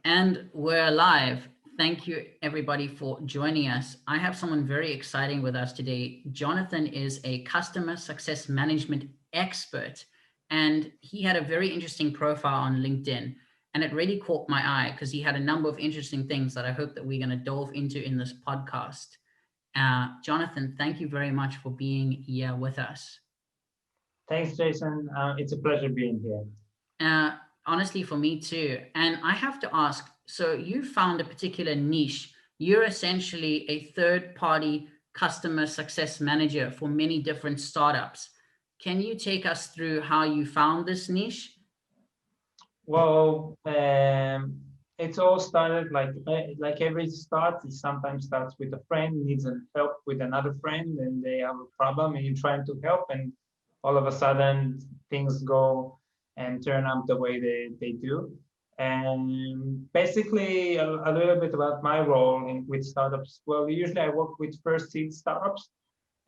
And we're live. Thank you, everybody, for joining us. I have someone very exciting with us today. Jonathan is a customer success management expert, and he had a very interesting profile on LinkedIn. And it really caught my eye because he had a number of interesting things that I hope that we're going to delve into in this podcast. Jonathan, thank you very much for being here with us. Thanks, Jason. It's a pleasure being here. Uh, Honestly, for me too. And I have to ask, so you found a particular niche. You're essentially a third party customer success manager for many different startups. Can you take us through how you found this niche? Well, it's all started like every start. It sometimes starts with a friend needs help with another friend, and they have a problem, and you're trying to help, and all of a sudden things go and turn out the way they do. And basically, a little bit about my role with startups. Well, usually I work with first seed startups,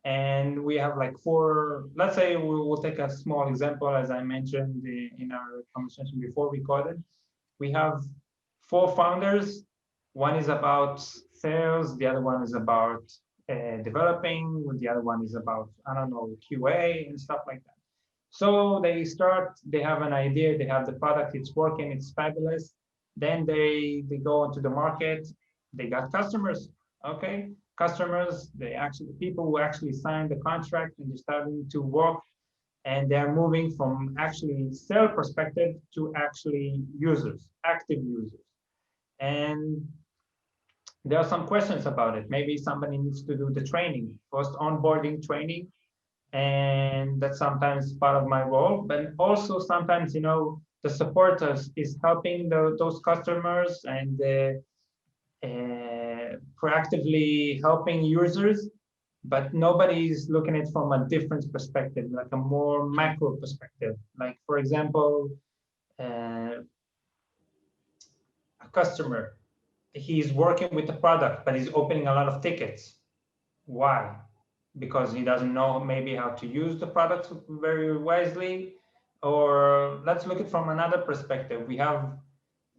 and we have like four. Let's say we'll take a small example, as I mentioned in our conversation before we recorded. We have four founders. One is about sales, the other one is about developing, the other one is about, I don't know, QA and stuff like that. So they have an idea, they have the product, it's working, it's fabulous. Then they go into the market, they got customers, okay? Customers, they actually, people who actually signed the contract and they're starting to work, and they're moving from actually sale perspective to actually users, active users. And there are some questions about it. Maybe somebody needs to do the training, first onboarding training, and that's sometimes part of my role. But also sometimes, the support is helping those customers and proactively helping users, but nobody is looking at it from a different perspective, like a more macro perspective. Like, for example, a customer, he's working with the product, but he's opening a lot of tickets. Why? Because he doesn't know maybe how to use the product very wisely. Or let's look at it from another perspective. We have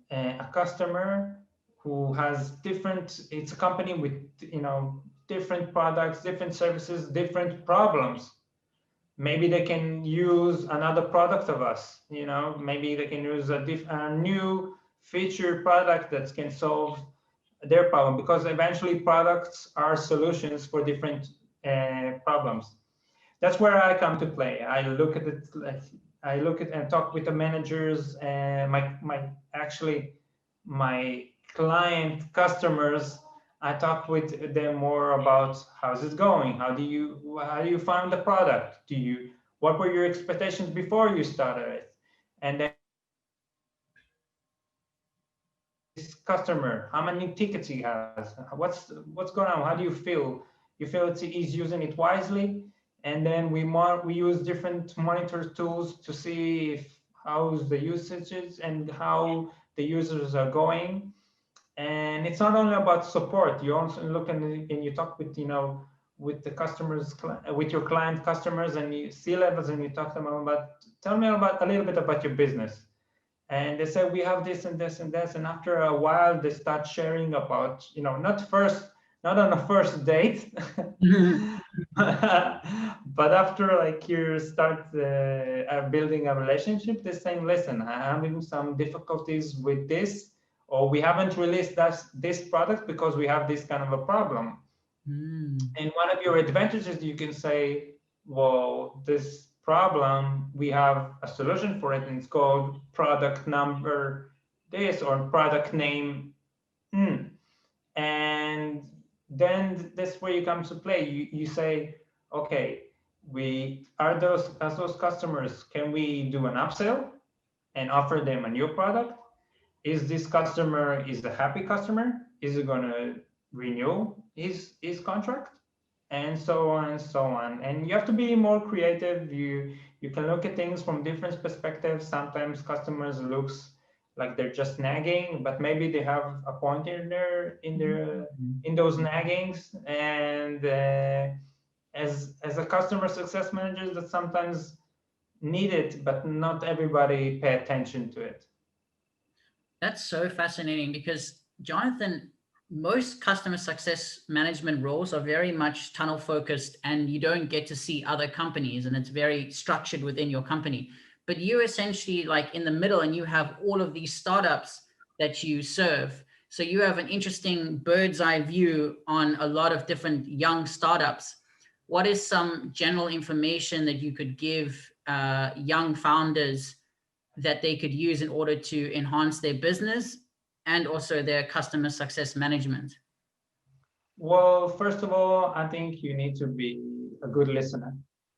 a customer who has it's a company with, different products, different services, different problems. Maybe they can use another product of us, maybe they can use a new feature product that can solve their problem, because eventually products are solutions for different problems. That's where I come to play. I look at it, I look at and talk with the managers and my client customers. I talk with them more about how's it going, how do you find the product, what were your expectations before you started it, and then this customer, how many tickets he has, what's going on, how do you feel, he's using it wisely. And then we use different monitor tools to see how's the usages and how the users are going. And it's not only about support. You also look and you talk with with the customers, with your client customers, and you see levels, and you talk to them about, tell me about a little bit about your business. And they say we have this and this and this, and after a while they start sharing about, not on a first date, but after like you start building a relationship, they're saying, listen, I'm having some difficulties with this, or we haven't released this product because we have this kind of a problem. And one of your advantages, you can say, well, this problem, we have a solution for it, and it's called product number this or product name. And then that's where you come to play. You say, okay, as those customers, can we do an upsell and offer them a new product? Is this customer is a happy customer? Is it going to renew his contract? And so on and so on. And you have to be more creative. You can look at things from different perspectives. Sometimes customers looks like they're just nagging, but maybe they have a point in those naggings. And as a customer success manager, that sometimes need it, but not everybody pay attention to it. That's so fascinating because, Jonathan, most customer success management roles are very much tunnel focused and you don't get to see other companies and it's very structured within your company. But you're essentially like in the middle and you have all of these startups that you serve. So you have an interesting bird's eye view on a lot of different young startups. What is some general information that you could give young founders that they could use in order to enhance their business and also their customer success management? Well, first of all, I think you need to be a good listener,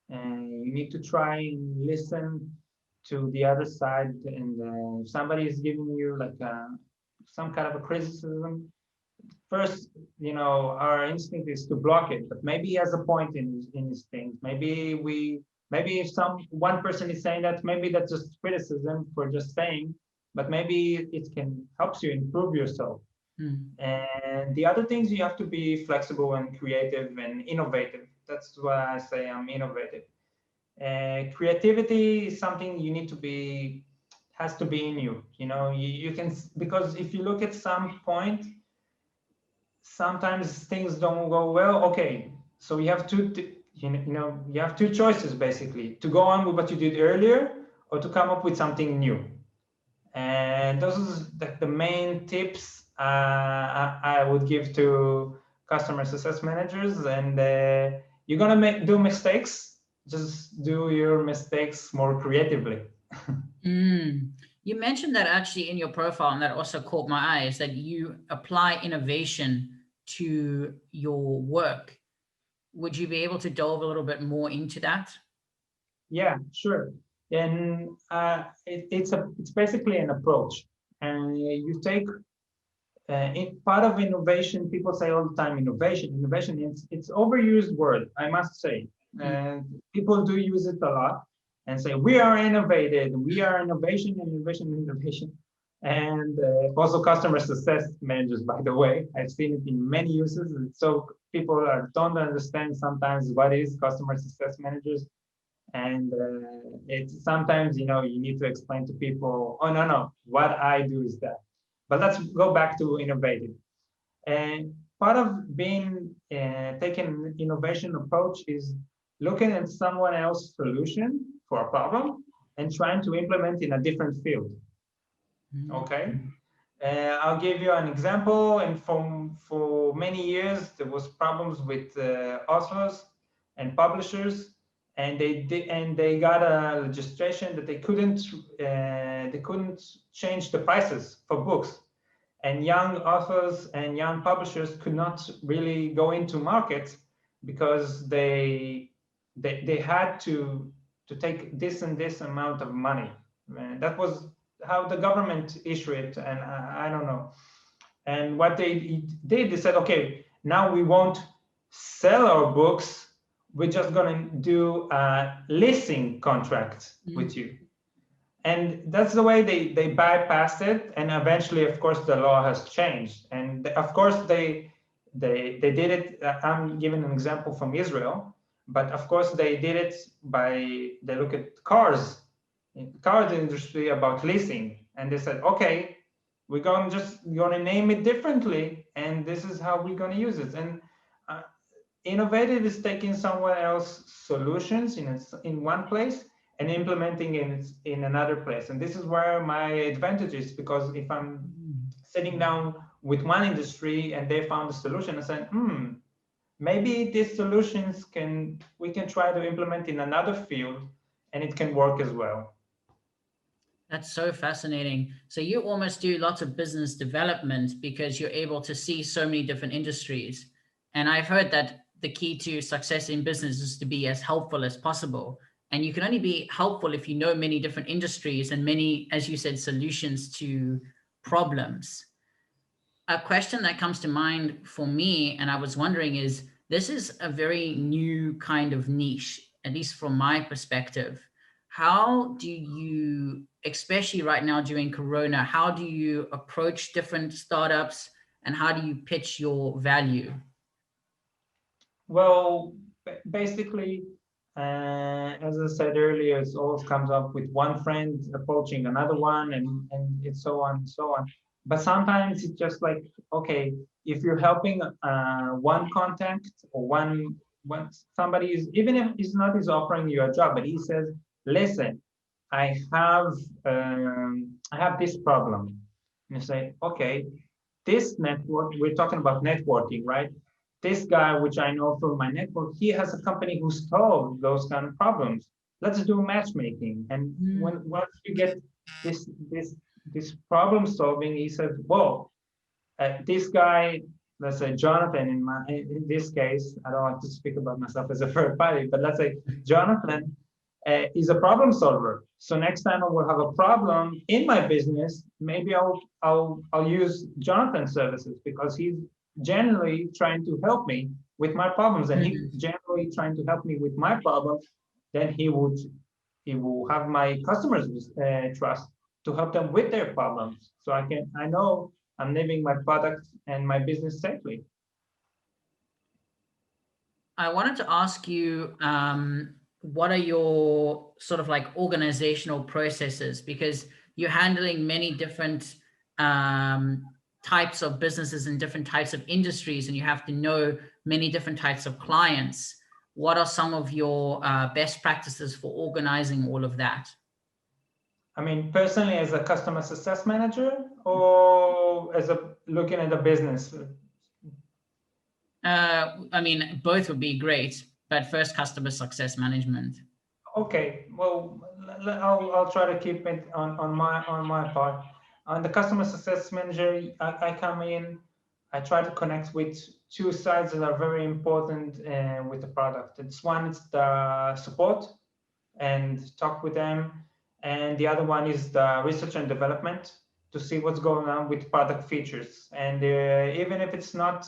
and you need to try and listen to the other side. And if somebody is giving you like some kind of a criticism, first, our instinct is to block it. But maybe he has a point in his things. Maybe if one person is saying that, maybe that's just criticism for just saying, but maybe it can help you improve yourself. And the other things, you have to be flexible and creative and innovative. That's why I say I'm innovative. Creativity is something you need to be, has to be in you. You can, because if you look at some point, sometimes things don't go well. Okay, so you have you have two choices basically: to go on with what you did earlier, or to come up with something new. And those are the main tips I would give to customer success managers. And you're gonna do mistakes. Just do your mistakes more creatively. You mentioned that actually in your profile, and that also caught my eye, is that you apply innovation to your work. Would you be able to delve a little bit more into that? Yeah, sure. And it's basically an approach, and you take part of innovation. People say all the time, innovation. It's overused word, I must say, and people do use it a lot and say we are innovated, we are innovation, innovation. And also customer success managers, by the way, I've seen it in many uses. So people don't understand sometimes what is customer success managers. And it's sometimes, you need to explain to people, oh, no, what I do is that. But let's go back to innovative. And part of being taking an innovation approach is looking at someone else's solution for a problem and trying to implement in a different field. Okay. I'll give you an example. And for many years, there was problems with authors and publishers, and they got a legislation that they couldn't change the prices for books, and young authors and young publishers could not really go into markets because they had to take this and this amount of money. And that was how the government issued it, and I don't know. And what they did, they said, okay, now we won't sell our books. We're just going to do a leasing contract with you. And that's the way they bypassed it. And eventually, of course, the law has changed. And of course, they did it. I'm giving an example from Israel, but of course, they did it they look at cars, in the car industry, about leasing. And they said, okay, we're going to name it differently. And this is how we're going to use it. And innovative is taking someone else's solutions in one place and implementing it in another place. And this is where my advantage is, because if I'm sitting down with one industry and they found a solution, I said, maybe these solutions we can try to implement in another field and it can work as well. That's so fascinating. So you almost do lots of business development because you're able to see so many different industries. And I've heard that the key to success in business is to be as helpful as possible. And you can only be helpful if you know many different industries and many, as you said, solutions to problems. A question that comes to mind for me, and I was wondering, is this is a very new kind of niche, at least from my perspective. How do you, especially right now during Corona, how do you approach different startups and how do you pitch your value? Well, basically, as I said earlier, it always comes up with one friend approaching another one, and it's so on and so on. But sometimes it's just like, okay, if you're helping one contact or one somebody is, even if he's not is offering you a job, but he says, listen, I have this problem. And you say, okay, this network, we're talking about networking, right? This guy, which I know from my network, he has a company who solves those kind of problems. Let's do matchmaking. And when once you get this problem solving, he says, "Whoa, this guy, let's say Jonathan, in this case, I don't want to speak about myself as a third party, but let's say Jonathan is a problem solver. So next time I will have a problem in my business, maybe I'll use Jonathan's services because he's generally trying to help me with my problems, and he generally trying to help me with my problems. Then he will have my customers trust to help them with their problems. So I know I'm living my product and my business safely. I wanted to ask you, what are your sort of like organizational processes? Because you're handling many different types of businesses and different types of industries, and you have to know many different types of clients. What are some of your best practices for organizing all of that? I mean, personally, as a customer success manager, or as a looking at the business. I mean, both would be great, but first, customer success management. Okay, well, I'll try to keep it on my part. On the customer success manager, I come in, I try to connect with two sides that are very important with the product. It's one, it's the support and talk with them, and the other one is the research and development to see what's going on with product features. And even if it's not,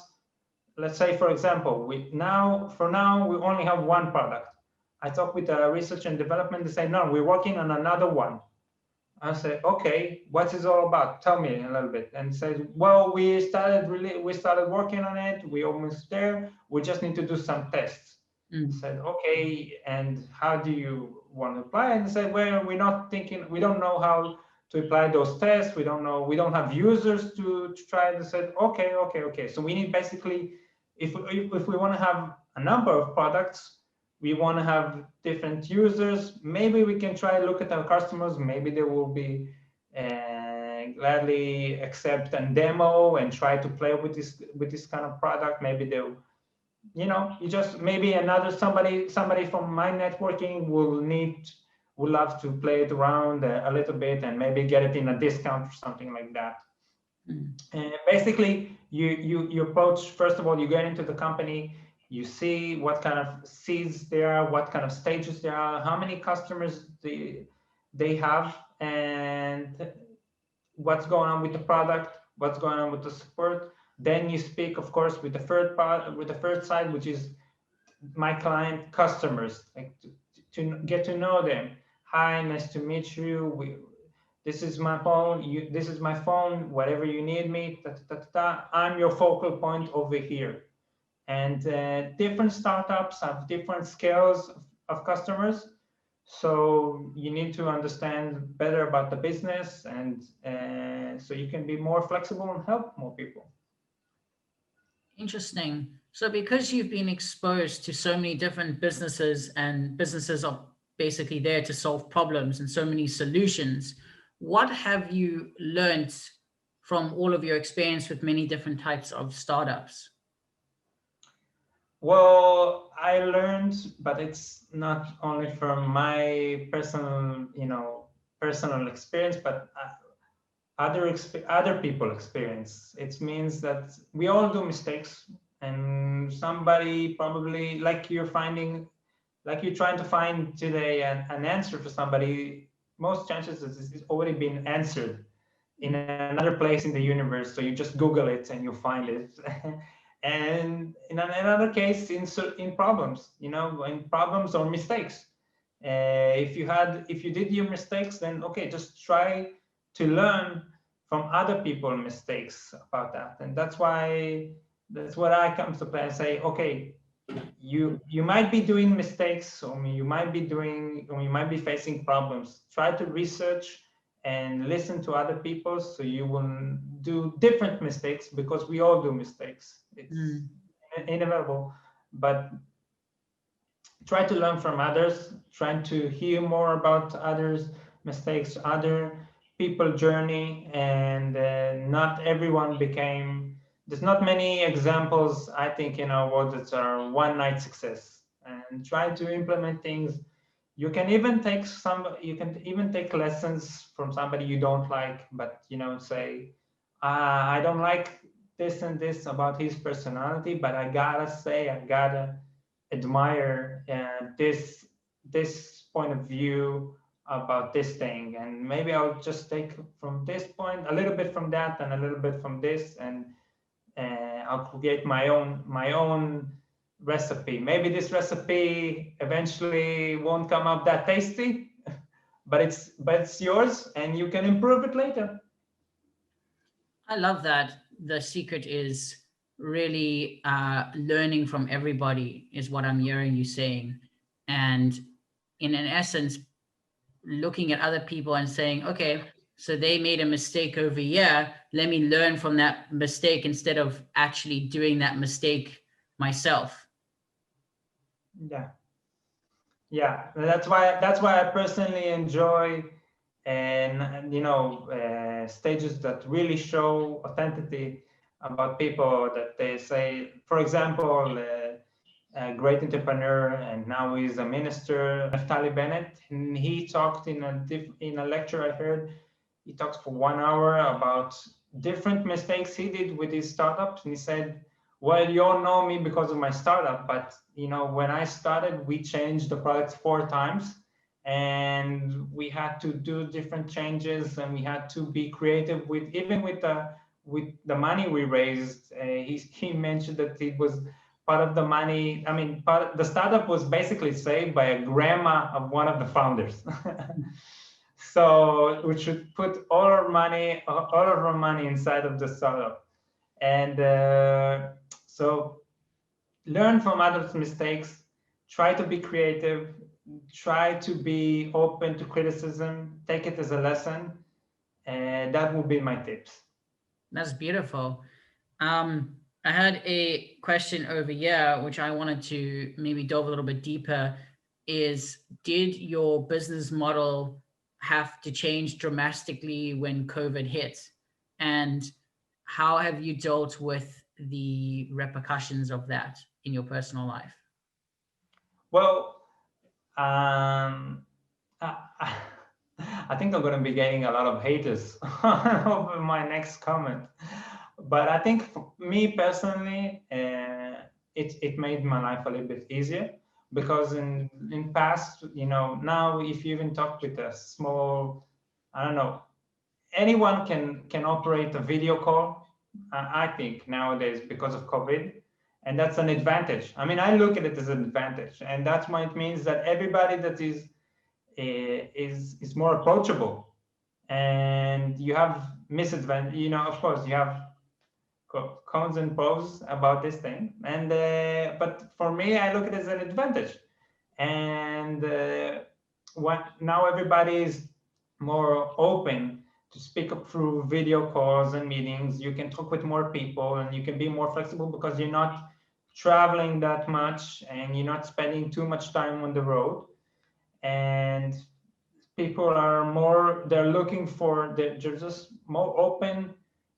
let's say, for example, for now we only have one product. I talk with the research and development. They say, no, we're working on another one. I say, okay, what's it all about? Tell me a little bit. And say, well, we started working on it. We're almost there. We just need to do some tests. I said, okay, and how do you want to apply? And they said, well, we're not thinking, we don't know how to apply those tests. We don't know, we don't have users to try. And they said, okay. So we need basically, if we want to have a number of products, we want to have different users. Maybe we can try look at our customers. Maybe they will be gladly accept and demo and try to play with this kind of product. Maybe they'll, you just maybe somebody from my networking will love to play it around a little bit and maybe get it in a discount or something like that. And basically, you approach, first of all, you get into the company. You see what kind of seeds there are, what kind of stages there are, how many customers they have, and what's going on with the product, what's going on with the support. Then you speak, of course, with the third side, which is my client customers, like to get to know them. Hi, nice to meet you. This is my phone. This is my phone. Whatever you need me, I'm your focal point over here. And different startups have different scales of customers. So you need to understand better about the business, and so you can be more flexible and help more people. Interesting. So because you've been exposed to so many different businesses, and businesses are basically there to solve problems and so many solutions, what have you learned from all of your experience with many different types of startups? Well, I learned, but it's not only from my personal experience, but other people experience. It means that we all do mistakes, and somebody probably, like you're trying to find today an answer for somebody. Most chances it's already been answered in another place in the universe. So you just Google it and you find it. And in another case, in problems, in problems or mistakes. If you did your mistakes, then okay, just try to learn from other people's mistakes about that. And that's what I come to play and say, okay, you might be doing mistakes, or you might be facing problems. Try to research and listen to other people, so you will do different mistakes, because we all do mistakes. It's Mm. inevitable. But try to learn from others, trying to hear more about others' mistakes, other people journey, and not everyone became. There's not many examples, I think, in our world that are one night success. And try to implement things. You can even take lessons from somebody you don't like, but say, I don't like this and this about his personality, but I gotta say, I gotta admire this point of view about this thing, and maybe I'll just take from this point a little bit from that and a little bit from this, and I'll create my own recipe. Maybe this recipe eventually won't come up that tasty, but it's yours, and you can improve it later. I love that. The secret is really learning from everybody, is what I'm hearing you saying. And in an essence, looking at other people and saying, okay, so they made a mistake over here. Let me learn from that mistake instead of actually doing that mistake myself. Yeah, yeah. That's why I personally enjoy, and stages that really show authenticity about people, that they say, for example, a great entrepreneur, and now he's a minister, Naftali Bennett, and he talked in a lecture I heard. He talked for 1 hour about different mistakes he did with his startups, and he said, well, you all know me because of my startup, but when I started, we changed the product 4 times, and we had to do different changes, and we had to be creative with the money we raised. He mentioned that it was part of the money. I mean, the startup was basically saved by a grandma of one of the founders. So we should put all of our money inside of the startup, and so learn from others' mistakes. Try to be creative. Try to be open to criticism. Take it as a lesson, and that would be my tips. That's beautiful. I had a question over here, which I wanted to maybe delve a little bit deeper. Is did your business model have to change dramatically when COVID hit? And how have you dealt with the repercussions of that in your personal life? Well, um, I, I think I'm going to be getting a lot of haters over my next comment. But I think for me personally, it made my life a little bit easier, because in past, now if you even talk with a small, I don't know, anyone can operate a video call. I think nowadays, because of COVID, and that's an advantage. I mean, I look at it as an advantage, and that's why it means that everybody that is more approachable, and you have misadvantage. Of course, you have cons and pros about this thing, and but for me, I look at it as an advantage, and what now everybody is more open to speak up through video calls and meetings. You can talk with more people, and you can be more flexible because you're not traveling that much, and you're not spending too much time on the road, and people are more, they're just more open.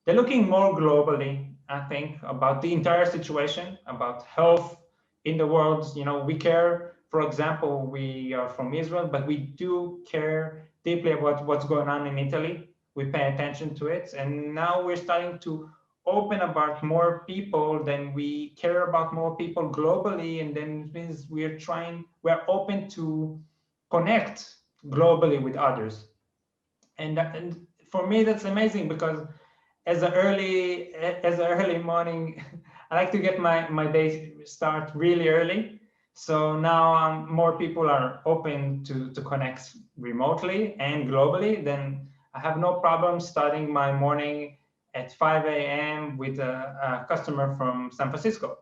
They're looking more globally, I think, about the entire situation, about health in the world. We care. For example, we are from Israel, but we do care deeply about what's going on in Italy. We pay attention to it, and now we're starting to open about more people. Then we care about more people globally, and then it means we're open to connect globally with others. And for me, that's amazing, because as a early morning, I like to get my day start really early. So now more people are open to connect remotely and globally. Then I have no problem starting my morning at 5 a.m. with a customer from San Francisco,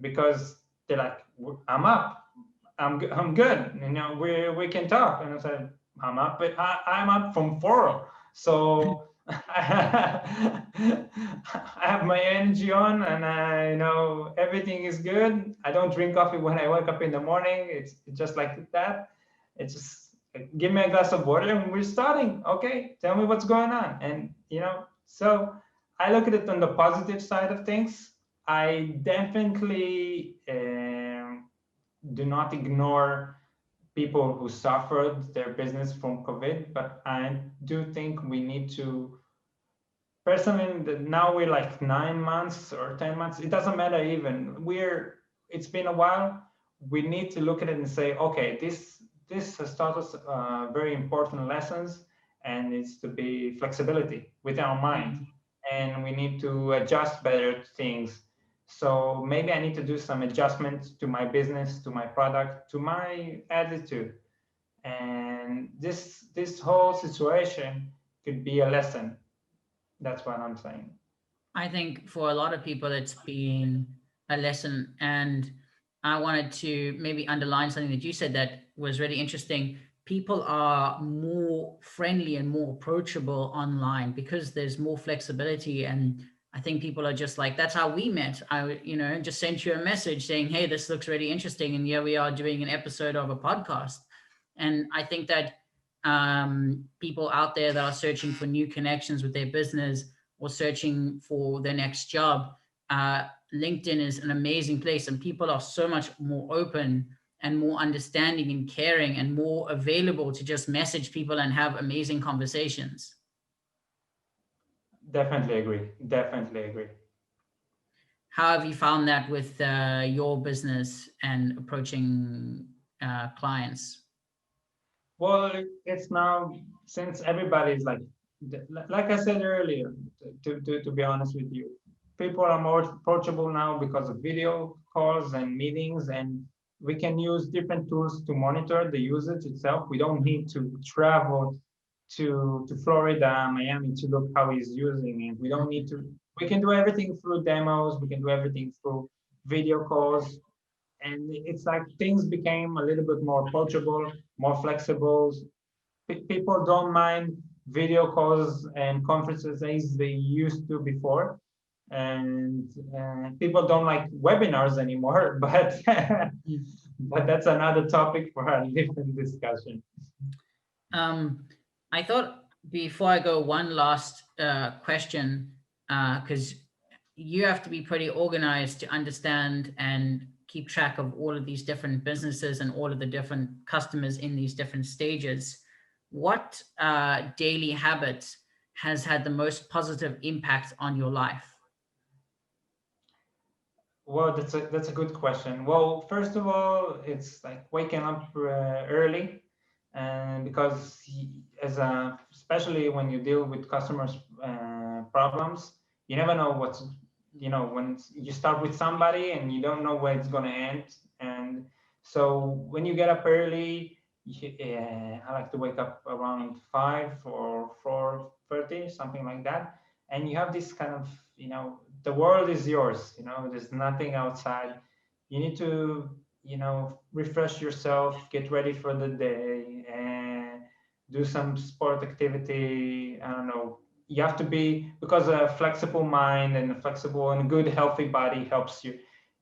because they're like, I'm up, I'm good, we can talk. And I said, I'm up, but I'm up from 4, so I have my energy on, and I know everything is good. I don't drink coffee when I wake up in the morning. It's just like that. It's just give me a glass of water and we're starting. Okay, tell me what's going on. And so I look at it on the positive side of things. I definitely do not ignore people who suffered their business from COVID, but I do think we need to, personally, now we're like 9 months or 10 months, it doesn't matter even. It's been a while. We need to look at it and say, okay, this has taught us very important lessons, and it's to be flexibility with our mind. Mhm. And we need to adjust better to things. So maybe I need to do some adjustments to my business, to my product, to my attitude. And this whole situation could be a lesson. That's what I'm saying. I think for a lot of people, it's been a lesson. And I wanted to maybe underline something that you said that was really interesting. People are more friendly and more approachable online because there's more flexibility. And I think people are just like, that's how we met. Just sent you a message saying, hey, this looks really interesting. And here we are doing an episode of a podcast. And I think that people out there that are searching for new connections with their business or searching for their next job, uh, LinkedIn is an amazing place, and people are so much more open and more understanding and caring and more available to just message people and have amazing conversations. Definitely agree. Definitely agree. How have you found that with your business and approaching clients? Well, it's now, since everybody's like I said earlier, to be honest with you, people are more approachable now because of video calls and meetings, and we can use different tools to monitor the usage itself. We don't need to travel to Florida, Miami to look how he's using it. We don't need to. We can do everything through demos. We can do everything through video calls, and it's like things became a little bit more approachable, more flexible. People don't mind video calls and conferences as they used to before, and people don't like webinars anymore. But but that's another topic for a different discussion. Um, I thought before I go, one last question, because you have to be pretty organized to understand and keep track of all of these different businesses and all of the different customers in these different stages. What daily habits has had the most positive impact on your life? Well, that's a good question. Well, first of all, it's like waking up early, and because especially when you deal with customers' problems, you never know when you start with somebody and you don't know where it's going to end. And so when you get up early, I like to wake up around 5 or 4:30, something like that, and you have this kind of, the world is yours, there's nothing outside. You need to, refresh yourself, get ready for the day, and do some sport activity. I don't know, you have to be, because a flexible mind and a flexible and good healthy body helps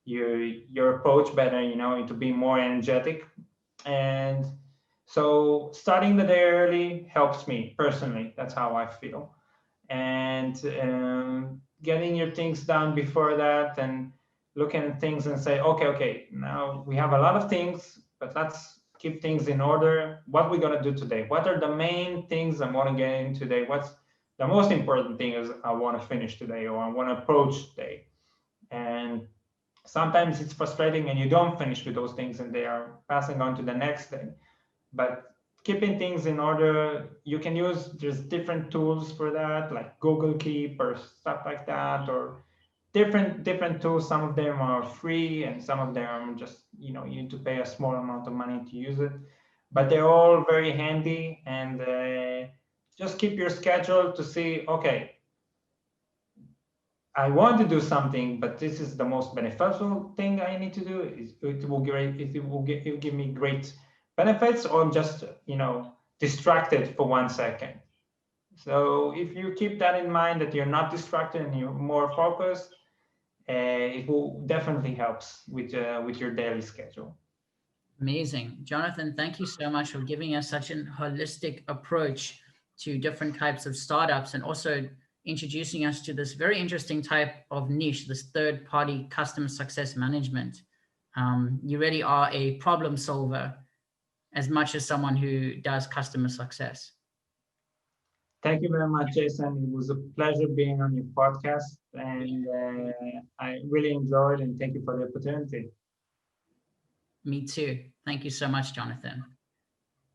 your approach better, to be more energetic. And so starting the day early helps me personally. That's how I feel. And getting your things done before that, and looking at things and say, okay, now we have a lot of things, but let's keep things in order. What we're going to do today? What are the main things I want to get in today? What's the most important thing is I want to finish today, or I want to approach today? And sometimes it's frustrating and you don't finish with those things and they are passing on to the next thing. But keeping things in order, you can use, there's different tools for that, like Google Keep or stuff like that, or different tools. Some of them are free and some of them just, you need to pay a small amount of money to use it, but they're all very handy. And just keep your schedule to see, okay, I want to do something, but this is the most beneficial thing I need to do. It will give me great benefits, or I'm just distracted for 1 second. So if you keep that in mind, that you're not distracted and you're more focused, it will definitely helps with your daily schedule. Amazing. Jonathan, thank you so much for giving us such an holistic approach to different types of startups and also introducing us to this very interesting type of niche, this third party customer success management. You really are a problem solver as much as someone who does customer success. Thank you very much, Jason. It was a pleasure being on your podcast, and I really enjoyed. And thank you for the opportunity. Me too. Thank you so much, Jonathan.